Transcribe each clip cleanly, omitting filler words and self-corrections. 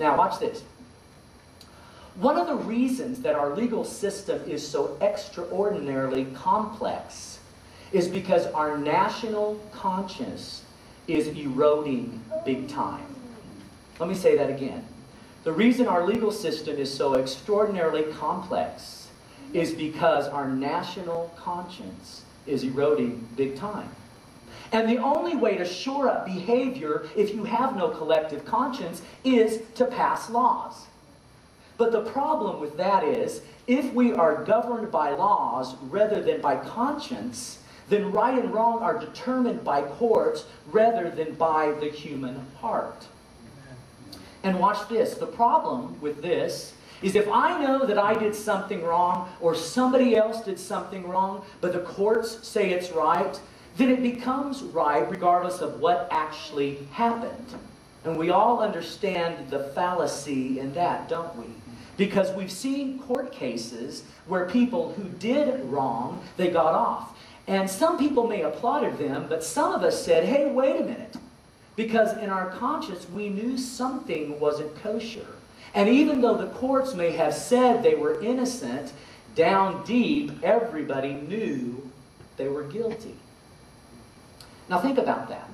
Now, watch this. One of the reasons that our legal system is so extraordinarily complex is because our national conscience is eroding big time. Let me say that again. The reason our legal system is so extraordinarily complex is because our national conscience is eroding big time. And the only way to shore up behavior if you have no collective conscience is to pass laws. But the problem with that is, if we are governed by laws rather than by conscience, then right and wrong are determined by courts rather than by the human heart. And watch this. The problem with this is if I know that I did something wrong or somebody else did something wrong, but the courts say it's right, then it becomes right regardless of what actually happened. And we all understand the fallacy in that, don't we? Because we've seen court cases where people who did wrong, they got off. And some people may have applauded them, but some of us said, hey, wait a minute. Because in our conscience, we knew something wasn't kosher. And even though the courts may have said they were innocent, down deep, everybody knew they were guilty. Now think about that.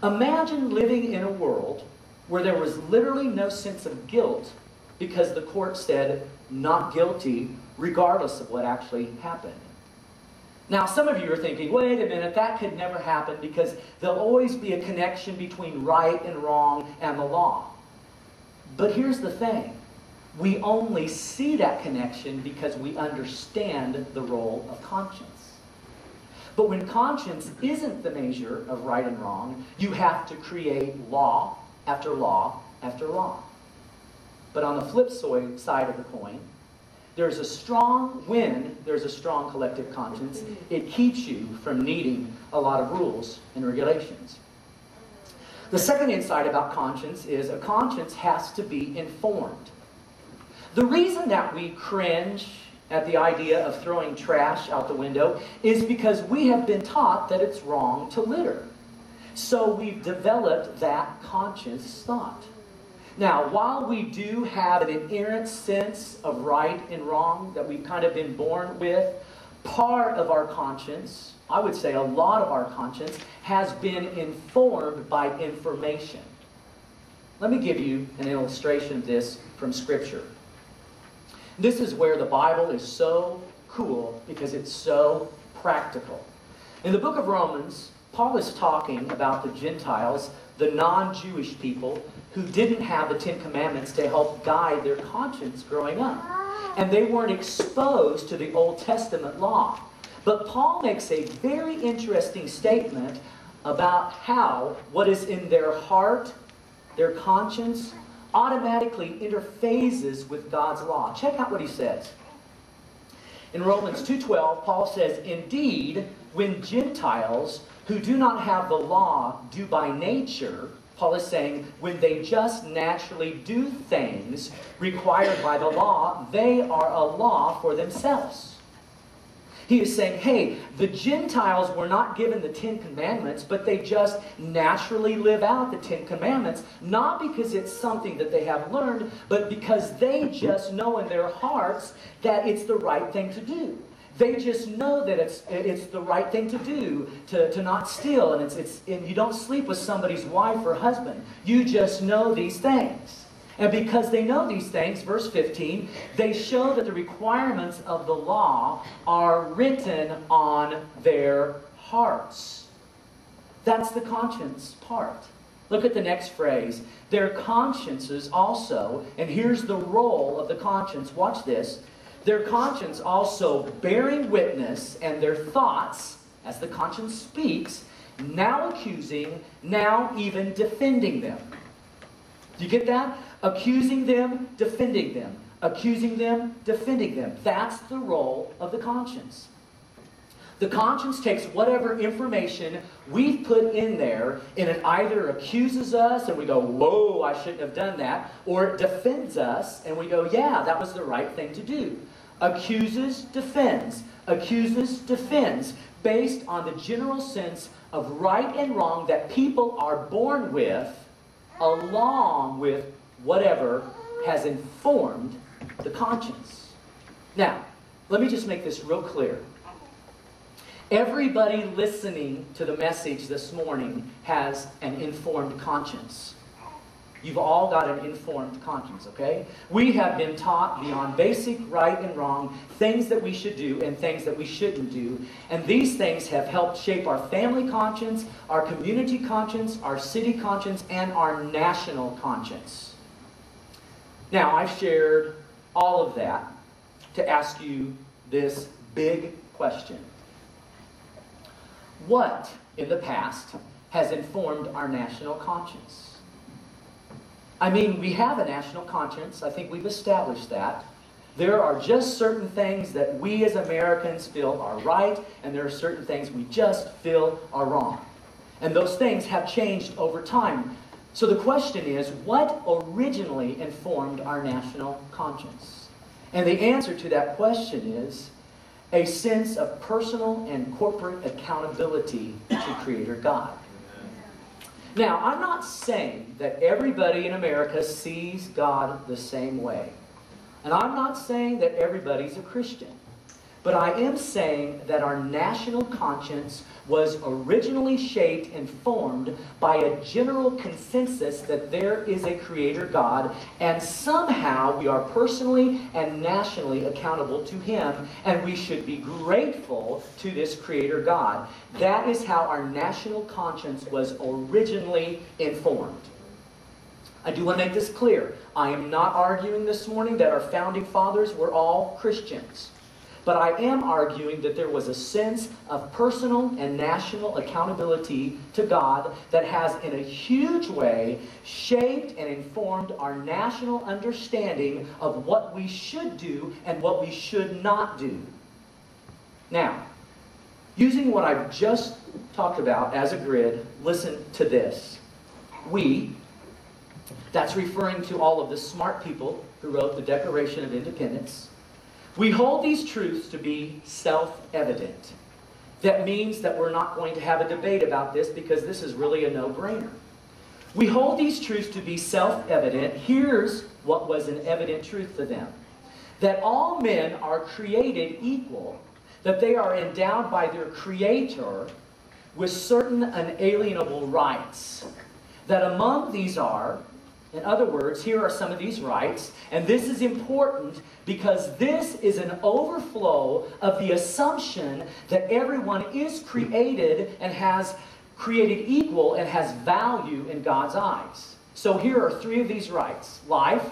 Imagine living in a world where there was literally no sense of guilt because the court said not guilty regardless of what actually happened. Now, some of you are thinking, wait a minute, that could never happen because there'll always be a connection between right and wrong and the law. But here's the thing. We only see that connection because we understand the role of conscience. But when conscience isn't the measure of right and wrong, you have to create law after law after law. But on the flip side of the coin, there's a strong collective conscience, it keeps you from needing a lot of rules and regulations. The second insight about conscience is a conscience has to be informed. The reason that we cringe at the idea of throwing trash out the window is because we have been taught that it's wrong to litter. So we've developed that conscious thought. Now, while we do have an inherent sense of right and wrong that we've kind of been born with, part of our conscience, I would say a lot of our conscience, has been informed by information. Let me give you an illustration of this from Scripture. This is where the Bible is so cool because it's so practical. In the book of Romans, Paul is talking about the Gentiles, the non-Jewish people, who didn't have the Ten Commandments to help guide their conscience growing up. And they weren't exposed to the Old Testament law. But Paul makes a very interesting statement about how what is in their heart, their conscience, automatically interfaces with God's law. Check out what he says. In Romans 2:12, Paul says, "Indeed, when Gentiles who do not have the law do by nature," Paul is saying, when they just naturally do things required by the law, they are a law for themselves. He is saying, hey, the Gentiles were not given the Ten Commandments, but they just naturally live out the Ten Commandments, not because it's something that they have learned, but because they just know in their hearts that it's the right thing to do. They just know that it's the right thing to do, to not steal, and you don't sleep with somebody's wife or husband. You just know these things. And because they know these things, verse 15, they show that the requirements of the law are written on their hearts. That's the conscience part. Look at the next phrase. Their consciences also, and here's the role of the conscience. Watch this. Their conscience also bearing witness, and their thoughts, as the conscience speaks, now accusing, now even defending them. Do you get that? Accusing them, defending them. Accusing them, defending them. That's the role of the conscience. The conscience takes whatever information we've put in there, and it either accuses us and we go, whoa, I shouldn't have done that, or it defends us and we go, yeah, that was the right thing to do. Accuses, defends. Accuses, defends, based on the general sense of right and wrong that people are born with, along with whatever has informed the conscience. Now, let me just make this real clear. Everybody listening to the message this morning has an informed conscience. You've all got an informed conscience, okay? We have been taught beyond basic right and wrong things that we should do and things that we shouldn't do. And these things have helped shape our family conscience, our community conscience, our city conscience, and our national conscience. Now, I've shared all of that to ask you this big question. What in the past has informed our national conscience? I mean, we have a national conscience. I think we've established that. There are just certain things that we as Americans feel are right, and there are certain things we just feel are wrong. And those things have changed over time. So the question is, what originally informed our national conscience? And the answer to that question is a sense of personal and corporate accountability to Creator God. Now, I'm not saying that everybody in America sees God the same way. And I'm not saying that everybody's a Christian. But I am saying that our national conscience was originally shaped and formed by a general consensus that there is a Creator God, and somehow we are personally and nationally accountable to Him, and we should be grateful to this Creator God. That is how our national conscience was originally informed. I do want to make this clear. I am not arguing this morning that our founding fathers were all Christians. But I am arguing that there was a sense of personal and national accountability to God that has in a huge way shaped and informed our national understanding of what we should do and what we should not do. Now, using what I've just talked about as a grid, listen to this. We, that's referring to all of the smart people who wrote the Declaration of Independence, we hold these truths to be self-evident. That means that we're not going to have a debate about this because this is really a no-brainer. We hold these truths to be self-evident. Here's what was an evident truth to them. That all men are created equal, that they are endowed by their Creator with certain unalienable rights. That among these are, in other words, here are some of these rights, and this is important because this is an overflow of the assumption that everyone is created and has created equal and has value in God's eyes. So here are three of these rights. Life,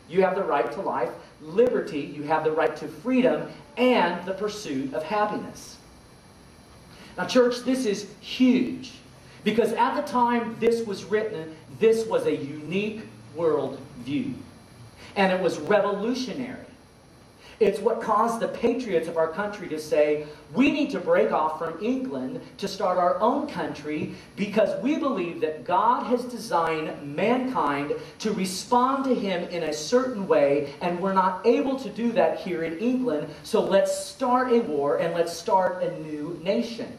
you have the right to life. Liberty, you have the right to freedom, and the pursuit of happiness. Now, church, this is huge. Because at the time this was written, this was a unique world view. And it was revolutionary. It's what caused the patriots of our country to say, we need to break off from England to start our own country because we believe that God has designed mankind to respond to Him in a certain way, and we're not able to do that here in England, so let's start a war and let's start a new nation.